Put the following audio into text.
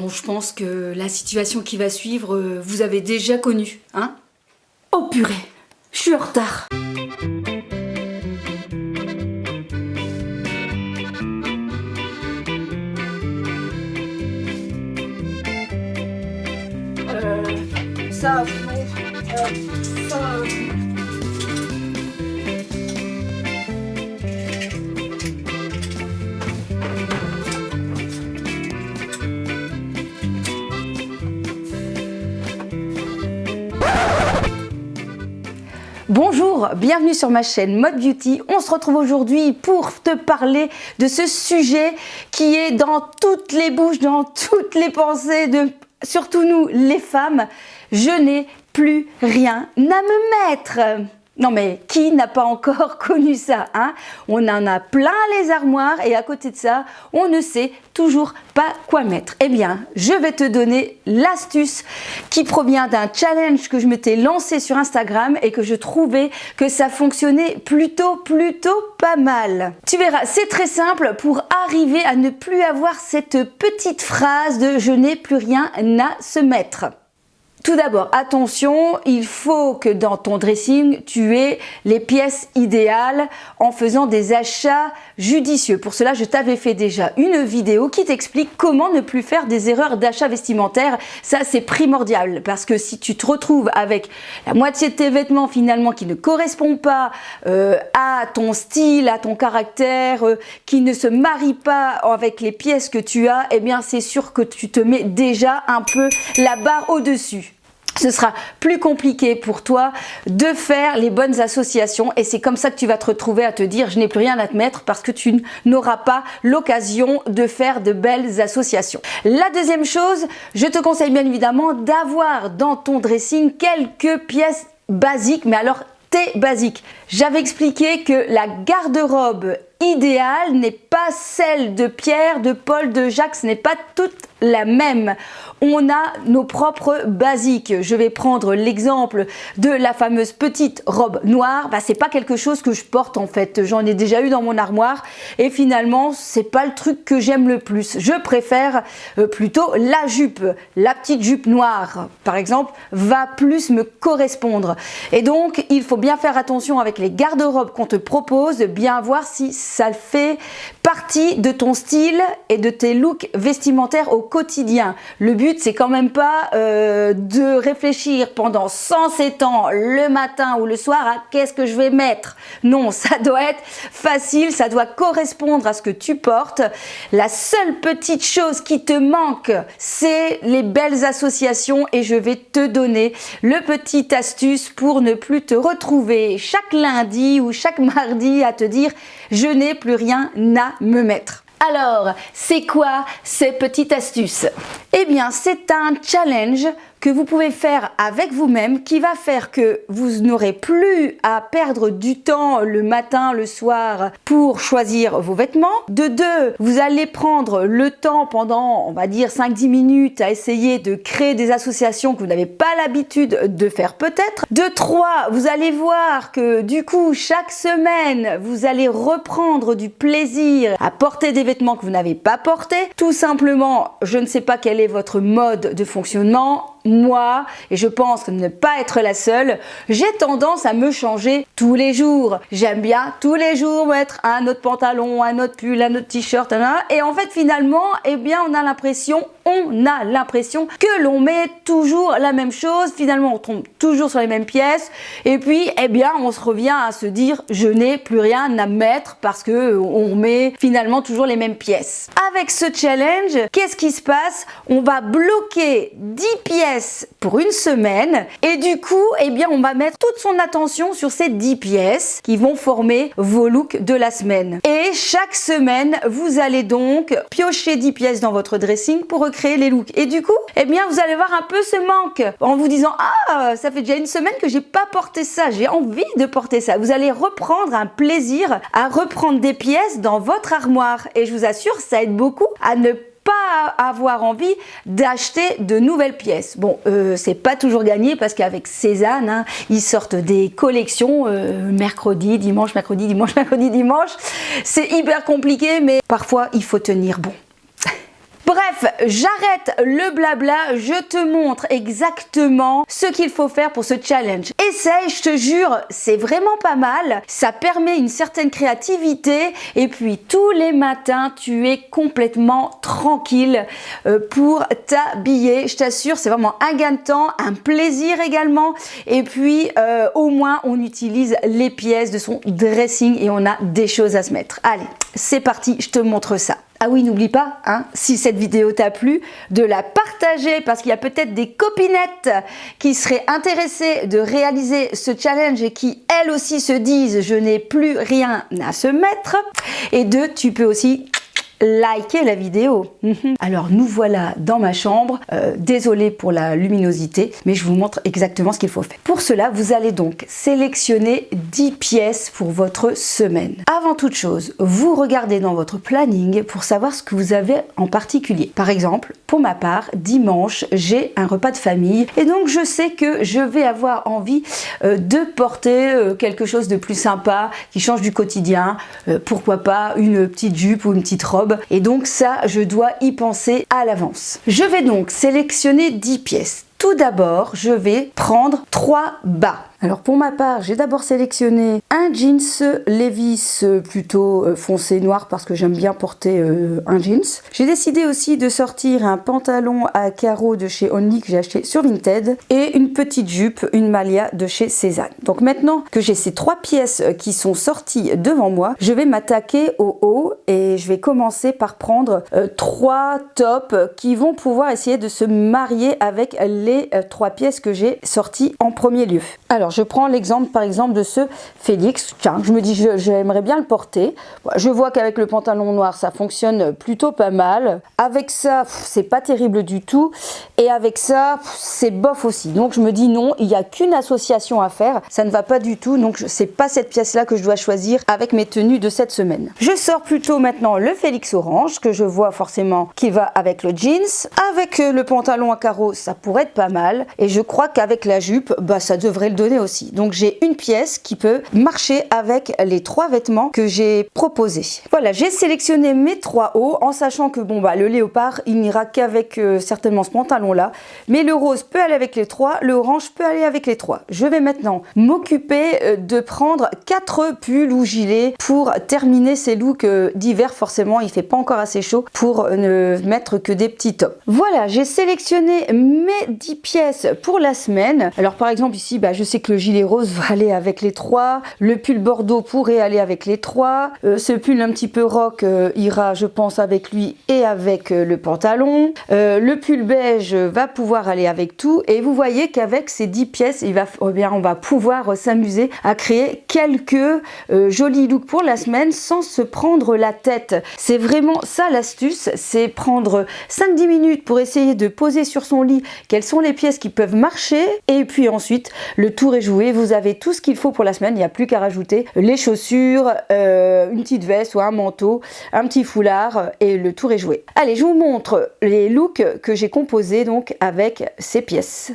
Bon, je pense que la situation qui va suivre, vous avez déjà connu, hein? Oh purée, je suis en retard. Ça... Bonjour, bienvenue sur ma chaîne Mode Beauty. On se retrouve aujourd'hui pour te parler de ce sujet qui est dans toutes les bouches, dans toutes les pensées de surtout nous les femmes. Je n'ai plus rien à me mettre. Non mais qui n'a pas encore connu ça, hein? On en a plein les armoires et à côté de ça, on ne sait toujours pas quoi mettre. Eh bien, je vais te donner l'astuce qui provient d'un challenge que je m'étais lancé sur Instagram et que je trouvais que ça fonctionnait plutôt pas mal. Tu verras, c'est très simple pour arriver à ne plus avoir cette petite phrase de « je n'ai plus rien à se mettre ». Tout d'abord, attention, il faut que dans ton dressing, tu aies les pièces idéales en faisant des achats judicieux. Pour cela, je t'avais fait déjà une vidéo qui t'explique comment ne plus faire des erreurs d'achat vestimentaire. Ça, c'est primordial parce que si tu te retrouves avec la moitié de tes vêtements finalement qui ne correspondent pas à ton style, à ton caractère, qui ne se marient pas avec les pièces que tu as, eh bien, c'est sûr que tu te mets déjà un peu la barre au-dessus. Ce sera plus compliqué pour toi de faire les bonnes associations et c'est comme ça que tu vas te retrouver à te dire je n'ai plus rien à te mettre parce que tu n'auras pas l'occasion de faire de belles associations. La deuxième chose, je te conseille bien évidemment d'avoir dans ton dressing quelques pièces basiques, mais alors basiques. J'avais expliqué que la garde-robe idéale n'est pas celle de Pierre, de Paul, de Jacques, ce n'est pas toute la même. On a nos propres basiques. Je vais prendre l'exemple de la fameuse petite robe noire. C'est pas quelque chose que je porte en fait. J'en ai déjà eu dans mon armoire et finalement c'est pas le truc que j'aime le plus. Je préfère plutôt la jupe. La petite jupe noire par exemple va plus me correspondre. Et donc il faut bien faire attention avec les garde-robes qu'on te propose, de bien voir si ça fait partie de ton style et de tes looks vestimentaires au quotidien. Le but c'est quand même pas de réfléchir pendant 107 ans le matin ou le soir à qu'est-ce que je vais mettre. Non, ça doit être facile, ça doit correspondre à ce que tu portes. La seule petite chose qui te manque, c'est les belles associations et je vais te donner le petit astuce pour ne plus te retrouver chaque lundi ou chaque mardi à te dire je n'ai plus rien à me mettre. Alors, c'est quoi ces petites astuces? Eh bien, c'est un challenge que vous pouvez faire avec vous-même qui va faire que vous n'aurez plus à perdre du temps le matin, le soir pour choisir vos vêtements. De deux, vous allez prendre le temps pendant, on va dire 5-10 minutes à essayer de créer des associations que vous n'avez pas l'habitude de faire peut-être. De trois, vous allez voir que du coup, chaque semaine, vous allez reprendre du plaisir à porter des vêtements que vous n'avez pas portés. Tout simplement, je ne sais pas quel est votre mode de fonctionnement. Moi, et je pense ne pas être la seule, j'ai tendance à me changer tous les jours. J'aime bien tous les jours mettre un autre pantalon, un autre pull, un autre t-shirt, et en fait finalement, eh bien on a l'impression que l'on met toujours la même chose, finalement on tombe toujours sur les mêmes pièces, et puis eh bien on se revient à se dire je n'ai plus rien à mettre parce que on met finalement toujours les mêmes pièces. Avec ce challenge, qu'est-ce qui se passe? On va bloquer 10 pièces pour une semaine et du coup, eh bien, on va mettre toute son attention sur ces 10 pièces qui vont former vos looks de la semaine. Et chaque semaine, vous allez donc piocher 10 pièces dans votre dressing pour recréer les looks. Et du coup, eh bien, vous allez voir un peu ce manque en vous disant « Ah, ça fait déjà une semaine que j'ai pas porté ça, j'ai envie de porter ça. » Vous allez reprendre un plaisir à reprendre des pièces dans votre armoire. Et je vous assure, ça aide beaucoup à ne pas avoir envie d'acheter de nouvelles pièces. Bon, c'est pas toujours gagné parce qu'avec Cézanne, ils sortent des collections mercredi, dimanche, mercredi, dimanche, mercredi, dimanche. C'est hyper compliqué, mais parfois il faut tenir bon. Bref, j'arrête le blabla, je te montre exactement ce qu'il faut faire pour ce challenge. Essaye, je te jure, c'est vraiment pas mal. Ça permet une certaine créativité et puis tous les matins, tu es complètement tranquille pour t'habiller. Je t'assure, c'est vraiment un gain de temps, un plaisir également. Et puis, au moins, on utilise les pièces de son dressing et on a des choses à se mettre. Allez, c'est parti, je te montre ça. Ah oui, n'oublie pas, hein, si cette vidéo t'a plu, de la partager parce qu'il y a peut-être des copinettes qui seraient intéressées de réaliser ce challenge et qui, elles aussi, se disent « je n'ai plus rien à se mettre ». Et deux, tu peux aussi liker la vidéo. Alors nous voilà dans ma chambre, désolée pour la luminosité, mais je vous montre exactement ce qu'il faut faire. Pour cela, vous allez donc sélectionner 10 pièces pour votre semaine. Avant toute chose, vous regardez dans votre planning pour savoir ce que vous avez en particulier. Par exemple, pour ma part, dimanche, j'ai un repas de famille et donc je sais que je vais avoir envie de porter quelque chose de plus sympa, qui change du quotidien, pourquoi pas une petite jupe ou une petite robe. Et donc ça, je dois y penser à l'avance. Je vais donc sélectionner 10 pièces. Tout d'abord, je vais prendre 3 bas. Alors pour ma part, j'ai d'abord sélectionné un jeans Levi's plutôt foncé noir parce que j'aime bien porter un jeans. J'ai décidé aussi de sortir un pantalon à carreaux de chez Only que j'ai acheté sur Vinted et une petite jupe, une malia de chez Cézanne. Donc maintenant que j'ai ces 3 pièces qui sont sorties devant moi, je vais m'attaquer au haut et je vais commencer par prendre 3 tops qui vont pouvoir essayer de se marier avec les 3 pièces que j'ai sorties en premier lieu. Alors je prends l'exemple par exemple de ce Félix. Tiens, je me dis j'aimerais bien le porter. Je vois qu'avec le pantalon noir ça fonctionne plutôt pas mal. Avec ça c'est pas terrible du tout et avec ça c'est bof aussi. Donc je me dis non, il n'y a qu'une association à faire, ça ne va pas du tout. Donc c'est pas cette pièce là que je dois choisir avec mes tenues de cette semaine. Je sors plutôt maintenant le Félix orange que je vois forcément qui va avec le jeans. Avec le pantalon à carreaux ça pourrait être pas mal et je crois qu'avec la jupe ça devrait le donner aussi. Donc j'ai une pièce qui peut marcher avec les 3 vêtements que j'ai proposés. Voilà, j'ai sélectionné mes 3 hauts en sachant que le léopard il n'ira qu'avec certainement ce pantalon là, mais le rose peut aller avec les 3, le orange peut aller avec les 3. Je vais maintenant m'occuper de prendre 4 pulls ou gilets pour terminer ces looks d'hiver. Forcément il fait pas encore assez chaud pour ne mettre que des petits tops. Voilà, j'ai sélectionné mes 10 pièces pour la semaine. Alors par exemple ici je sais que le gilet rose va aller avec les 3, le pull bordeaux pourrait aller avec les 3, ce pull un petit peu rock ira je pense avec lui et avec le pantalon, le pull beige va pouvoir aller avec tout et vous voyez qu'avec ces 10 pièces on va pouvoir s'amuser à créer quelques jolis looks pour la semaine sans se prendre la tête. C'est vraiment ça l'astuce, c'est prendre 5-10 minutes pour essayer de poser sur son lit quelles sont les pièces qui peuvent marcher et puis ensuite le tour est joué, vous avez tout ce qu'il faut pour la semaine, il n'y a plus qu'à rajouter les chaussures, une petite veste ou un manteau, un petit foulard et le tour est joué. Allez, je vous montre les looks que j'ai composés donc avec ces pièces.